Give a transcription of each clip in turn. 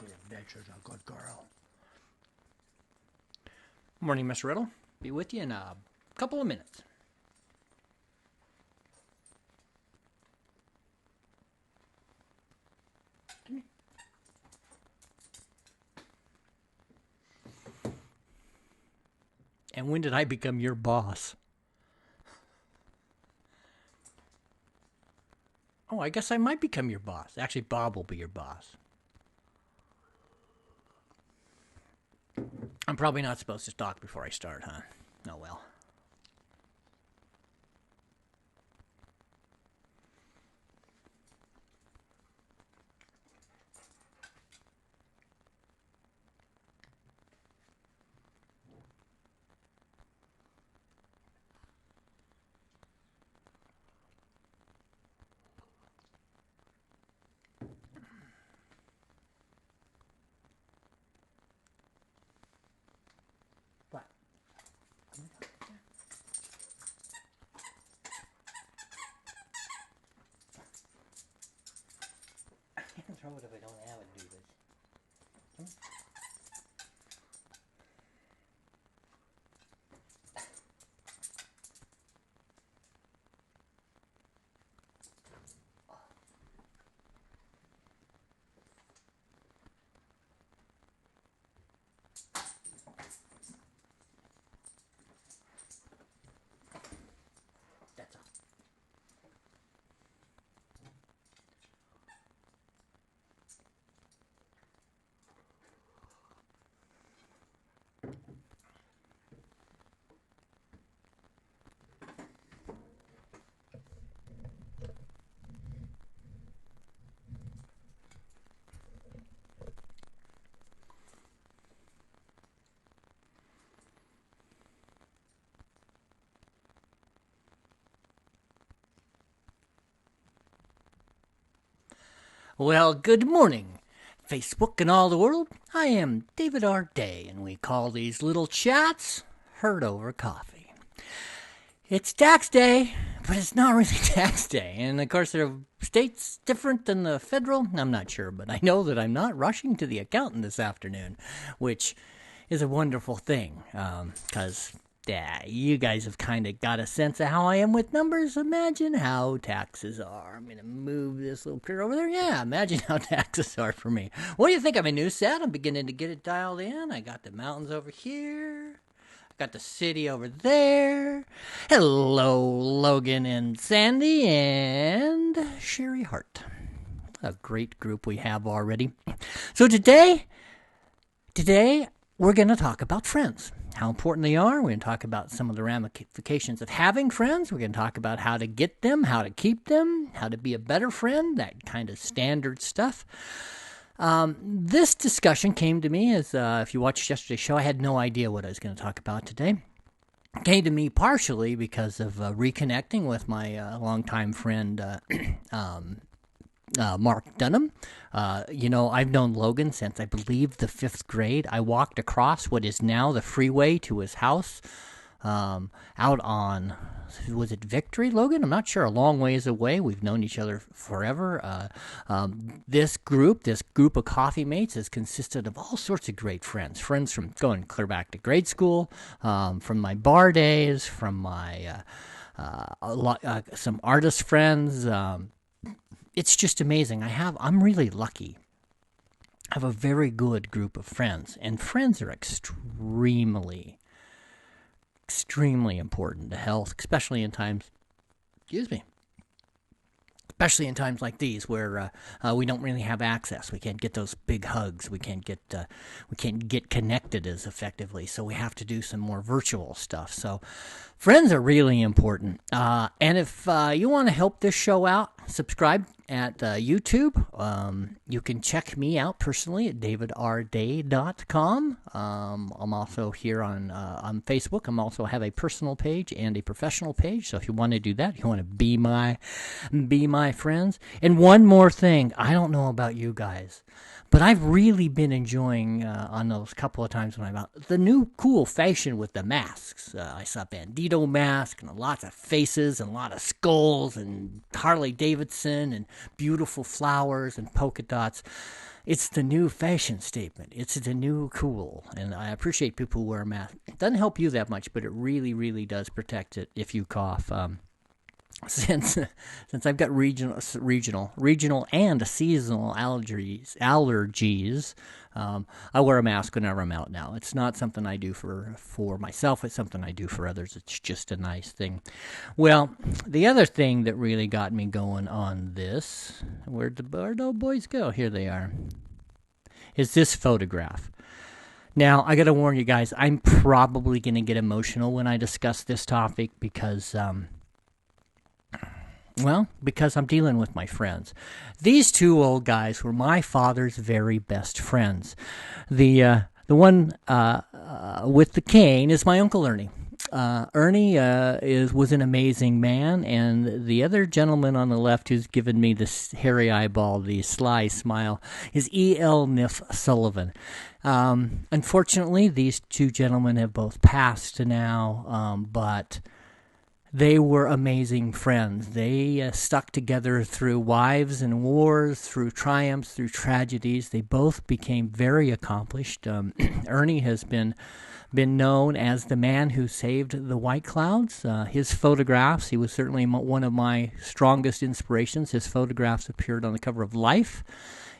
Bitch is a good girl. Morning, Miss Riddle. Be with you in a couple of minutes. And when did I become your boss? Oh, I guess I might become your boss. Actually, Bob will be your boss. I'm probably not supposed to talk before I start, huh? Oh, well. What? I can't throw it if I don't have it, do this. That's all. Well, good morning, Facebook and all the world. I am David R. Day, and we call these little chats Heard Over Coffee. It's tax day, but it's not really tax day. And of course, there are states different than the federal. I'm not sure, but I know that I'm not rushing to the accountant this afternoon, which is a wonderful thing, because you guys have kind of got a sense of how I am with numbers. Imagine how taxes are. I'm going to move this little critter over there. Yeah, imagine how taxes are for me. What do you think of my new set? I'm beginning to get it dialed in. I got the mountains over here. I got the city over there. Hello, Logan and Sandy and Sherry Hart. A great group we have already. So today we're going to talk about friends, how important they are. We're going to talk about some of the ramifications of having friends. We're going to talk about how to get them, how to keep them, how to be a better friend, that kind of standard stuff. This discussion came to me as, if you watched yesterday's show, I had no idea what I was going to talk about today. It came to me partially because of reconnecting with my longtime friend, Mark Dunham. I've known Logan since I believe the 5th grade. I walked across what is now the freeway to his house out on, was it Victory, Logan? I'm not sure, a long ways away. We've known each other forever. This group of coffee mates has consisted of all sorts of great friends from going clear back to grade school, from my bar days, from my some artist friends. It's just amazing. I'm really lucky. I have a very good group of friends, and friends are extremely important to health, especially in times like these where we don't really have access. We can't get those big hugs. We can't get connected as effectively. So we have to do some more virtual stuff. So friends are really important. And if you want to help this show out, subscribe at YouTube. You can check me out personally at davidrday.com. I'm also here on Facebook. I'm also have a personal page and a professional page. So if you want to do that, you want to be my friends. And one more thing, I don't know about you guys, but I've really been enjoying on those couple of times when I'm out the new cool fashion with the masks. I saw Bandito mask and lots of faces and a lot of skulls and Harley Davidson Davidson and beautiful flowers and polka dots. It's the new fashion statement. It's the new cool. And I appreciate people who wear a mask. It doesn't help you that much, but it really, really does protect it if you cough. Since I've got regional and seasonal allergies, I wear a mask whenever I'm out now. It's not something I do for myself. It's something I do for others. It's just a nice thing. Well, the other thing that really got me going on this, where'd the Bardo boys go? Here they are. Is this photograph. Now, I got to warn you guys, I'm probably going to get emotional when I discuss this topic because I'm dealing with my friends. These two old guys were my father's very best friends. The one with the cane is my Uncle Ernie. Ernie was an amazing man, and the other gentleman on the left who's given me this hairy eyeball, the sly smile, is E.L. Niff Sullivan. Unfortunately, these two gentlemen have both passed now, but they were amazing friends. They stuck together through wives and wars, through triumphs, through tragedies. They both became very accomplished. Ernie has been known as the man who saved the White Clouds. His photographs, he was certainly one of my strongest inspirations. His photographs appeared on the cover of Life,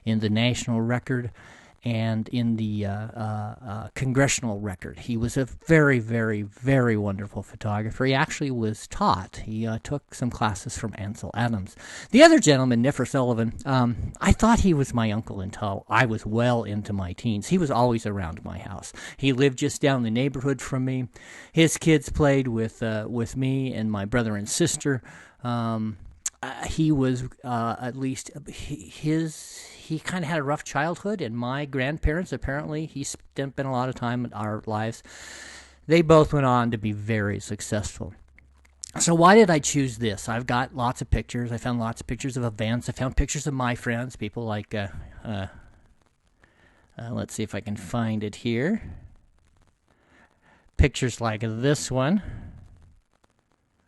in the National Record, and in the Congressional Record. He was a very, very, very wonderful photographer. He actually was taught. He took some classes from Ansel Adams. The other gentleman, Niffer Sullivan, I thought he was my uncle until I was well into my teens. He was always around my house. He lived just down the neighborhood from me. His kids played with me and my brother and sister. He was at least he kind of had a rough childhood, and my grandparents, apparently, he spent a lot of time in our lives. They both went on to be very successful. So why did I choose this? I've got lots of pictures. I found lots of pictures of events. I found pictures of my friends, people like, let's see if I can find it here. Pictures like this one.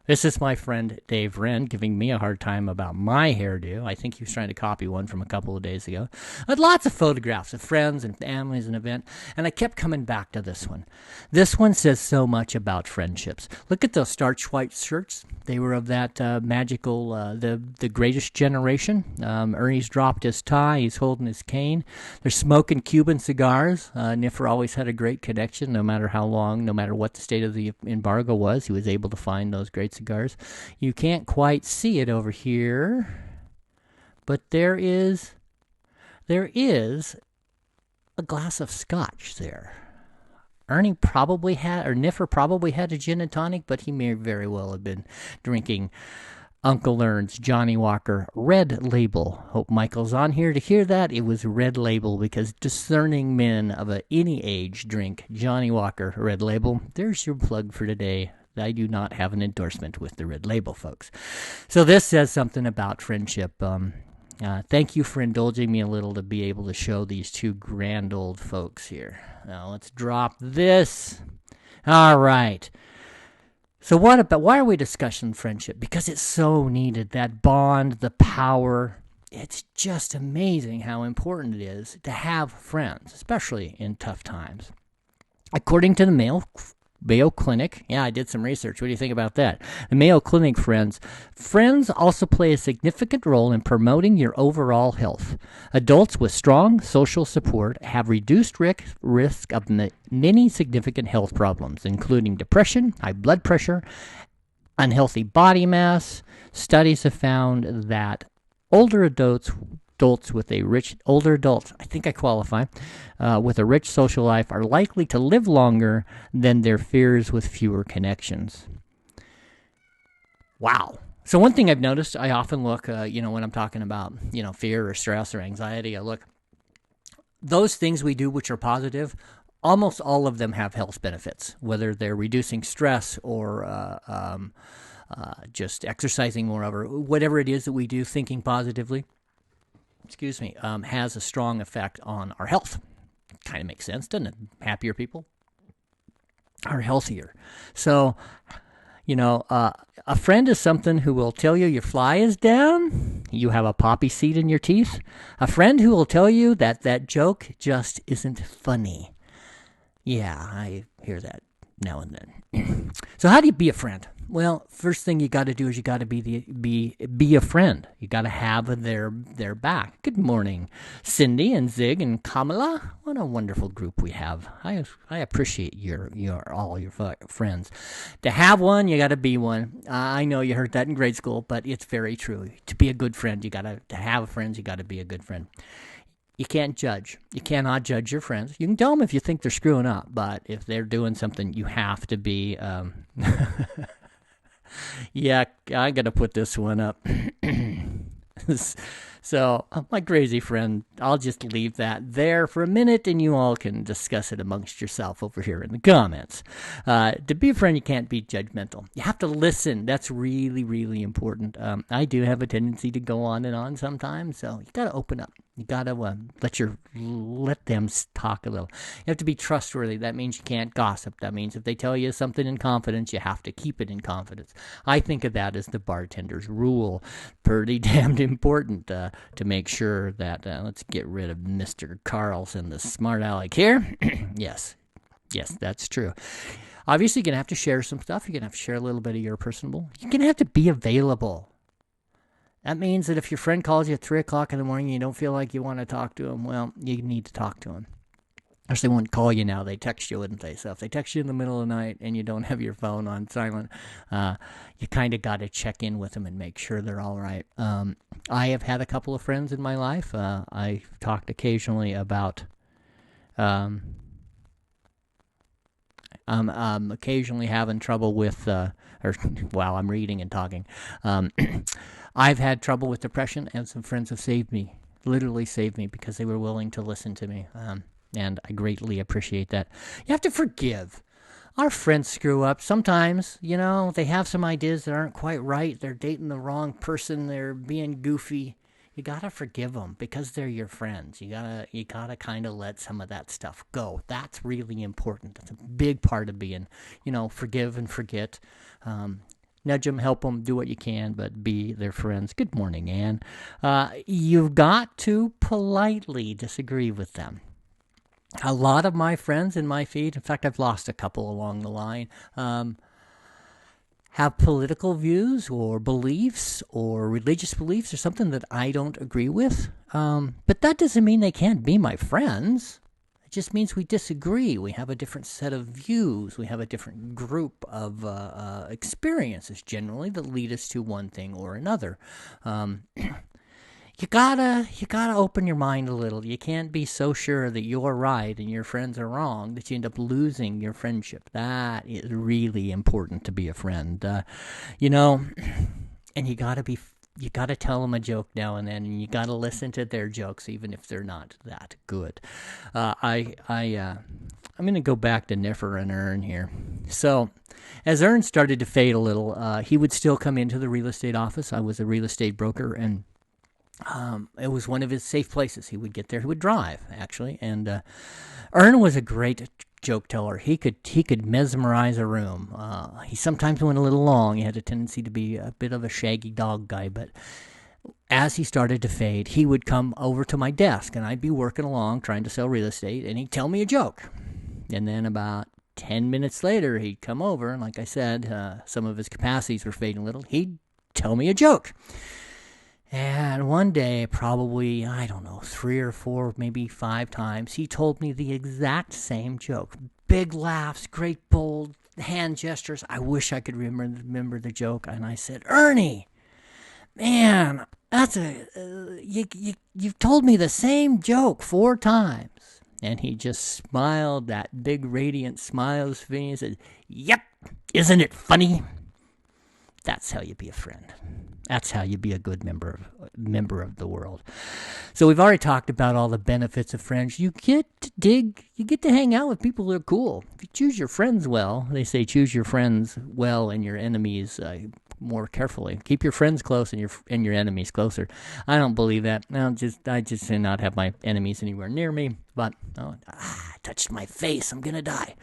This is my friend Dave Wren giving me a hard time about my hairdo. I think he was trying to copy one from a couple of days ago. I had lots of photographs of friends and families and events, and I kept coming back to this one. This one says so much about friendships. Look at those starch white shirts. They were of that magical, the greatest generation. Ernie's dropped his tie. He's holding his cane. They're smoking Cuban cigars. Niffer always had a great connection, no matter how long, no matter what the state of the embargo was. He was able to find those great cigars. You can't quite see it over here, but there is a glass of scotch there. Ernie probably had, or Niffer probably had a gin and tonic, but he may very well have been drinking Uncle Ern's Johnny Walker Red Label. Hope Michael's on here to hear that. It was Red Label because discerning men of any age drink Johnny Walker Red Label. There's your plug for today. I do not have an endorsement with the Red Label, folks. So this says something about friendship. Thank you for indulging me a little to be able to show these two grand old folks here. Now let's drop this. All right. So why are we discussing friendship? Because it's so needed. That bond, the power. It's just amazing how important it is to have friends, especially in tough times. According to the Mayo Clinic. Yeah, I did some research. What do you think about that? The Mayo Clinic friends also play a significant role in promoting your overall health. Adults with strong social support have reduced risk of many significant health problems, including depression, high blood pressure, unhealthy body mass. Studies have found that older adults with a rich, I think I qualify, with a rich social life are likely to live longer than their peers with fewer connections. Wow. So one thing I've noticed, I often look, when I'm talking about, fear or stress or anxiety, I look, those things we do which are positive, almost all of them have health benefits, whether they're reducing stress or just exercising more, or whatever it is that we do, thinking positively. Has a strong effect on our health. Kind of makes sense, doesn't it? Happier people are healthier. So, A friend is something who will tell you your fly is down, you have a poppy seed in your teeth. A friend who will tell you that that joke just isn't funny. Yeah, I hear that now and then. So how do you be a friend? Well, first thing you got to do is you got to be a friend. You got to have their back. Good morning, Cindy and Zig and Kamala. What a wonderful group we have. I appreciate all your friends. To have one, you got to be one. I know you heard that in grade school, but it's very true. To be a good friend, you got to have friends. You got to be a good friend. You can't judge. You cannot judge your friends. You can tell them if you think they're screwing up, but if they're doing something, you have to be. Yeah, I got to put this one up. So, my crazy friend, I'll just leave that there for a minute and you all can discuss it amongst yourself over here in the comments. To be a friend, you can't be judgmental. You have to listen. That's really, really important. I do have a tendency to go on and on sometimes, so you got to open up. You got to let them talk a little. You have to be trustworthy. That means you can't gossip. That means if they tell you something in confidence, you have to keep it in confidence. I think of that as the bartender's rule. Pretty damned important to make sure that, let's get rid of Mr. Carlson, the smart aleck here. Yes, that's true. Obviously, you're going to have to share some stuff. You're going to have to share a little bit of your personal. You're going to have to be available. That means that if your friend calls you at 3 o'clock in the morning and you don't feel like you want to talk to him, well, you need to talk to him. Or they won't call you now. They text you, wouldn't they? So if they text you in the middle of the night and you don't have your phone on silent, you kind of got to check in with them and make sure they're all right. I have had a couple of friends in my life. I've talked occasionally about... I'm occasionally having trouble with... I'm reading and talking. I've had trouble with depression, and some friends have saved me, literally saved me, because they were willing to listen to me, and I greatly appreciate that. You have to forgive. Our friends screw up. Sometimes, they have some ideas that aren't quite right. They're dating the wrong person. They're being goofy. You gotta forgive them because they're your friends. You gotta kind of let some of that stuff go. That's really important. That's a big part of being, forgive and forget. Nudge them, help them, do what you can, but be their friends. Good morning, Ann. You've got to politely disagree with them. A lot of my friends in my feed, in fact, I've lost a couple along the line, have political views or beliefs or religious beliefs or something that I don't agree with. But that doesn't mean they can't be my friends. It just means we disagree. We have a different set of views. We have a different group of experiences generally that lead us to one thing or another. You gotta open your mind a little. You can't be so sure that you're right and your friends are wrong that you end up losing your friendship. That is really important to be a friend. And you gotta tell them a joke now and then, and you gotta listen to their jokes even if they're not that good. I'm gonna go back to Niffer and Ern here. So, as Ern started to fade a little, he would still come into the real estate office. I was a real estate broker, and it was one of his safe places. He would get there. He would drive, actually. And Ern was a great joke teller. He could mesmerize a room. He sometimes went a little long. He had a tendency to be a bit of a shaggy dog guy. But as he started to fade, he would come over to my desk, and I'd be working along trying to sell real estate, and he'd tell me a joke. And then about 10 minutes later, he'd come over, and like I said, some of his capacities were fading a little. He'd tell me a joke. And one day, probably, 3 or 4, maybe 5 times, he told me the exact same joke. Big laughs, great bold hand gestures. I wish I could remember the joke. And I said, Ernie, man, you've told me the same joke 4 times. And he just smiled, that big radiant smile to me, and said, yep, isn't it funny? That's how you be a friend. That's how you be a good member of the world. So we've already talked about all the benefits of friends. You get to hang out with people who are cool. If you choose your friends well, they say choose your friends well and your enemies more carefully. Keep your friends close and your enemies closer. I don't believe that. I just do not have my enemies anywhere near me. But touched my face. I'm gonna die.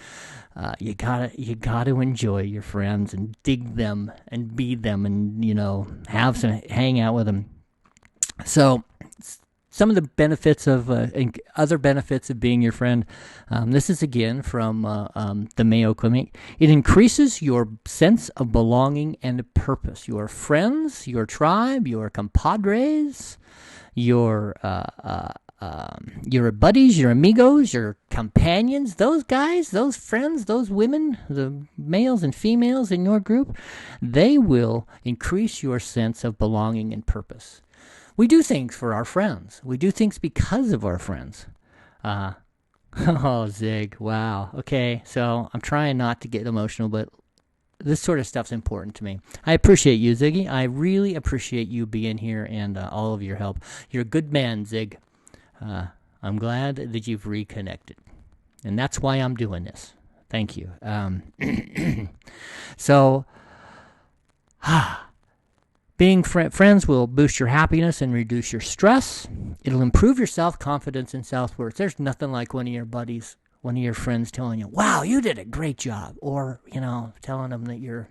You gotta enjoy your friends and dig them and be them and hang out with them. So some of the benefits of and other benefits of being your friend. This is again from the Mayo Clinic. It increases your sense of belonging and purpose. Your friends, your tribe, your compadres, your buddies, your amigos, your companions, those guys, those friends, those women, the males and females in your group, they will increase your sense of belonging and purpose. We do things for our friends. We do things because of our friends. Zig, wow. Okay, so I'm trying not to get emotional, but this sort of stuff's important to me. I appreciate you, Ziggy. I really appreciate you being here and all of your help. You're a good man, Zig. I'm glad that you've reconnected. And that's why I'm doing this. Thank you. So, being friends will boost your happiness and reduce your stress. It'll improve your self-confidence and self-worth. There's nothing like one of your buddies, one of your friends telling you, wow, you did a great job. Or, telling them that you're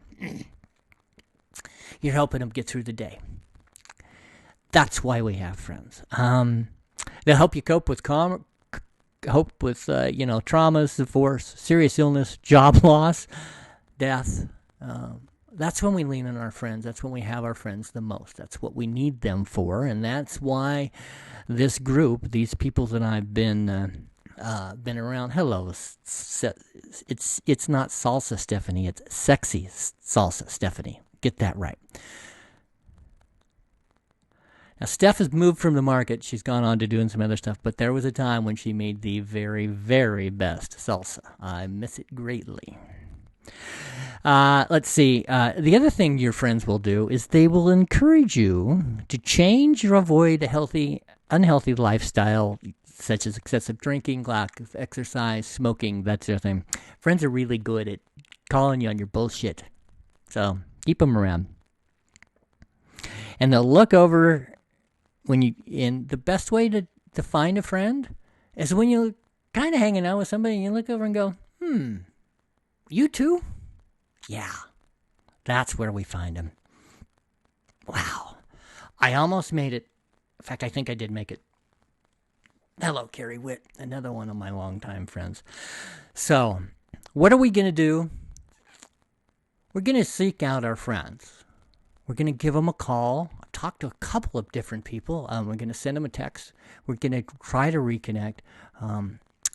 helping them get through the day. That's why we have friends. They'll help you cope with traumas, divorce, serious illness, job loss, death. That's when we lean on our friends. That's when we have our friends the most. That's what we need them for, and that's why this group, these people that I've been around. Hello, it's not salsa, Stephanie. It's sexy salsa, Stephanie. Get that right. Now, Steph has moved from the market. She's gone on to doing some other stuff, but there was a time when she made the very, very best salsa. I miss it greatly. Let's see. The other thing your friends will do is they will encourage you to change or avoid a unhealthy lifestyle, such as excessive drinking, lack of exercise, smoking, that sort of thing. Friends are really good at calling you on your bullshit. So keep them around. And they'll look over and the best way to find a friend is when you're kind of hanging out with somebody and you look over and go, you too? Yeah, that's where we find them. Wow. I almost made it. In fact, I think I did make it. Hello, Carrie Witt, another one of my longtime friends. So, what are we going to do? We're going to seek out our friends. We're going to give them a call, talk to a couple of different people. We're going to send them a text. We're going to try to reconnect.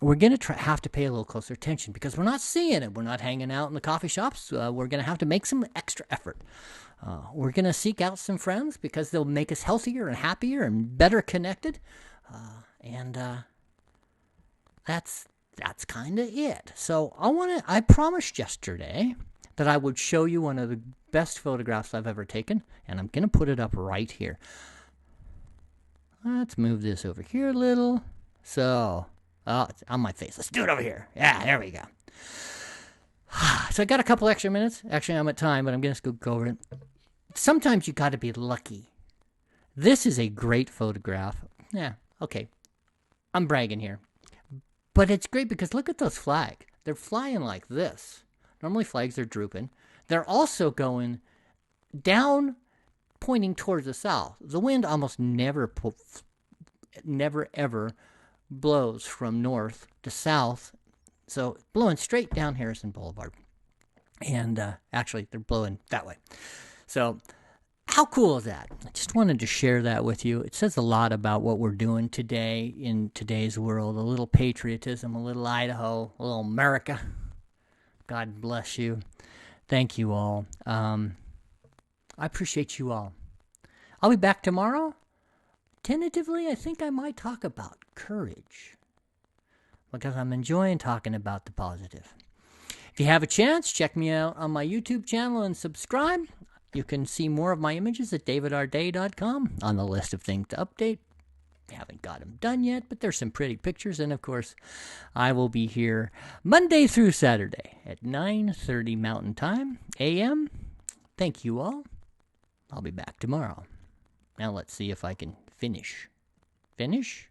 We're going to have to pay a little closer attention because we're not seeing it. We're not hanging out in the coffee shops. We're going to have to make some extra effort. We're going to seek out some friends because they'll make us healthier and happier and better connected. And that's kind of it. So I promised yesterday that I would show you one of the best photographs I've ever taken, and I'm going to put it up right here. Let's move this over here a little. So, it's on my face. Let's do it over here. Yeah, there we go. So I got a couple extra minutes. Actually, I'm at time, but I'm going to go over it. Sometimes you got to be lucky. This is a great photograph. Yeah, okay. I'm bragging here. But it's great because look at those flags. They're flying like this. Normally flags are drooping. They're also going down, pointing towards the south. The wind almost never ever blows from north to south. So blowing straight down Harrison Boulevard. And actually, they're blowing that way. So how cool is that? I just wanted to share that with you. It says a lot about what we're doing today in today's world. A little patriotism, a little Idaho, a little America. God bless you. Thank you all. I appreciate you all. I'll be back tomorrow. Tentatively, I think I might talk about courage because I'm enjoying talking about the positive. If you have a chance, check me out on my YouTube channel and subscribe. You can see more of my images at davidarday.com on the list of things to update. I haven't got them done yet, but there's some pretty pictures. And, of course, I will be here Monday through Saturday at 9:30 Mountain Time, a.m. Thank you all. I'll be back tomorrow. Now let's see if I can finish. Finish?